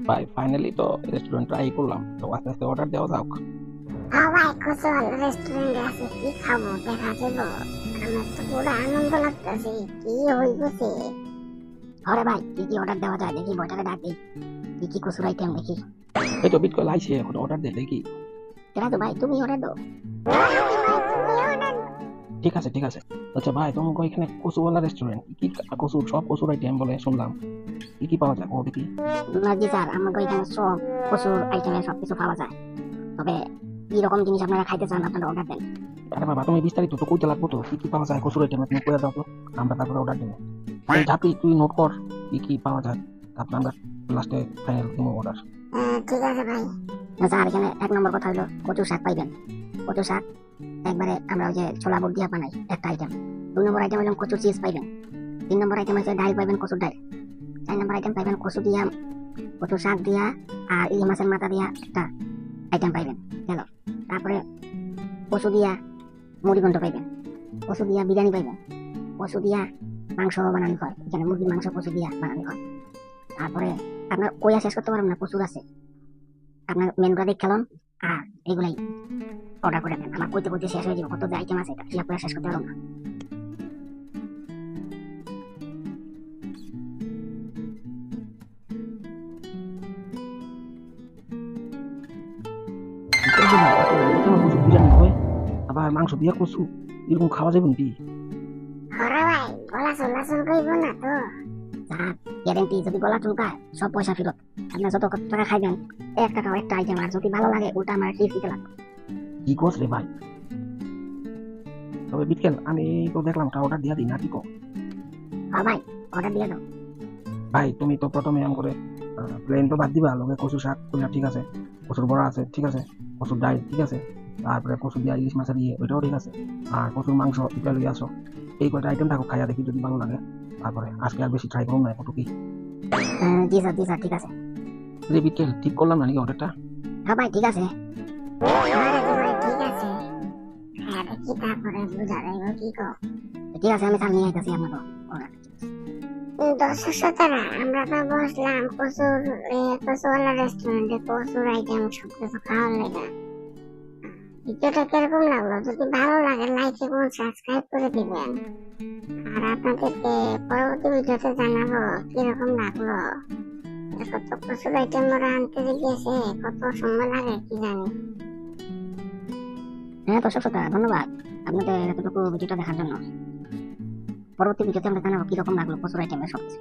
ভাই ফাইনালি তো restaurant try করলাম, তো আস্তে আস্তে অর্ডার দেওয়া যাক। হ্যাঁ ভাই, কুশল রেস্টুরেন্টে আছে, কি খাবো দেখা যাবো। আমার তো পুরো আনন্দ লাগতেছে, কি হইতেছে। আরে ভাই, কি কি অর্ডার দেওয়া যায় দেখি, বয়টাকে ডাক দিই। কি কি কসুর আইটেম দেখি। এই তো বিটকয়েন আইছে, এখন অর্ডার দে দেখি। সেটা তো ভাই, তুমি অর্ডার দাও। ঠিক আছে ঠিক আছে। আচ্ছা ভাই, তোমাকে এখানে কচুওয়ালা রেস্টুরেন্ট, কি কচুর সব কচুর আইটেম বলে শুনলাম, কি কি পাওয়া যায় ও দেখি। না জি স্যার, আমাকে এখানে সব কসুর আইটেমে সবকিছু পাওয়া যায়, তবে কি রকম জিনিস আপনারা খাইতে চান আপনারা অর্ডার দেন। আরে বাবা, তুমি বিস্তারিত তো কইতে লাগবো, তো কি কি পাওয়া যায় কচুর আইটেমে তুমি কইয়া দাও তো, আমরা তারপরে অর্ডার দেবো। এই ঝাপি তুই নোট কর কি কি পাওয়া যায়, তারপরে আমরা লাস্টে ফাইনাল দিব অর্ডার। ঠিক আছে ভাই। না স্যার, এখানে এক নম্বর কথা হলো কচু শাক পাইবেন। কচু শাক একবারে আমরা ওই যে ছোলা বুট দিয়া বানাই, একটা আইটেম। 2 নম্বর আইটেম হলো কচু চিজ পাইবেন। 3 নম্বর আইটেম হচ্ছে ডাল পাইবেন, কচুর ডাল। 4 নম্বর আইটেম পাইবেন কচু দিয়া, কচু শাক দিয়া আর ইলিশ মাছের মাথা দিয়া একটা আইটেম পাইবেন। গেল। তারপরে কচু দিয়া মুড়ি ঘন্ট পাইবেন, কচু দিয়া বিরিয়ানি পাইবেন, কচু দিয়া মাংস বানানো হয়, এখানে মুরগির মাংস কচু দিয়া বানানো হয়। তারপরে আপনার কইয়া শেষ করতে পারবেন না, প্রচুর আছে। আপনার মেনুটা দেখ খেলাম আর এগুলাই অর্ডার করে দেন। আমার কইতে কইতে শেষ হয়ে যাবে, কত যে আইটেম আছে এটা কি আপনারা শেষ করতে পারবো না। করবো না, এত কচু বিরিয়ানি হয়, আবার মাংস দিয়া কচু, এরকম খাওয়া যাবে নাকি? হরে ভাই, গলা চলাচল করবো না তো? স্যার, গ্যারেন্টি যদি গলা চুলকায় সব পয়সা ফেরত। আপনার যত টাকা খাইবেন 1 টাকাও একটা আইটেম, আর যদি ভালো লাগে ওটা আমার টিপস দিতে লাগবে। কি কোস রে ভাই? তবে বিটকেল, আমি তো দেখলাম অর্ডার দিয়া দিই না, কি কো? হ্যাঁ ভাই, অর্ডার দিয়ে দাও। ভাই তুমি তো প্রথমে আম করে প্লেন তো বাদ দিবা, লগে কচু শাক কইলা ঠিক আছে, কচুর বড়া আছে ঠিক আছে, কচুর ডাল ঠিক আছে, তারপরে কচু দিয়া ইলিশ মাছ দিয়ে ওইটাও ঠিক আছে, আর কচুর মাংস এটা লই আসো। এই কয়টা আইটেম থাকো, খাইয়া দেখি যদি ভালো লাগে, তারপরে আজকে আর বেশি ট্রাই করুন না কত কি। জি স্যার, জি স্যার, ঠিক আছে। রে বিটকেল, ঠিক করলাম না নাকি অর্ডারটা? হ্যাঁ ভাই, ঠিক আছে। আরে ভাই ঠিক আছে, হ্যাঁ দেখি তারপরে বুঝা যাইব কি কো। ঠিক আছে, আমি স্যার নিয়ে আইতেছি আপনাকে অর্ডার। দর্শক শ্রোতারা, আমরা তো বসলাম কচুওয়ালা রেস্টুরেন্টে, কচুর আইটেম সব কিছু খাওয়ার লেগে। ভিডিওটা কিরকম লাগলো? যদি ভালো লাগে লাইক এবং সাবস্ক্রাইব করে দিবেন, আর আপনাদেরকে পরবর্তী ভিডিওতে জানাবো কিরকম লাগলো। কত প্রচুর আইটেম ওরা আনতে গিয়েছে, কত সময় লাগে কি জানি। হ্যাঁ দর্শক শ্রোতা, ধন্যবাদ আপনাদের এতটুকু ভিডিওটা দেখার জন্য। পরবর্তী ভিডিওতে আমরা জানাবো কিরকম লাগলো প্রচুর আইটেমের সবকিছু।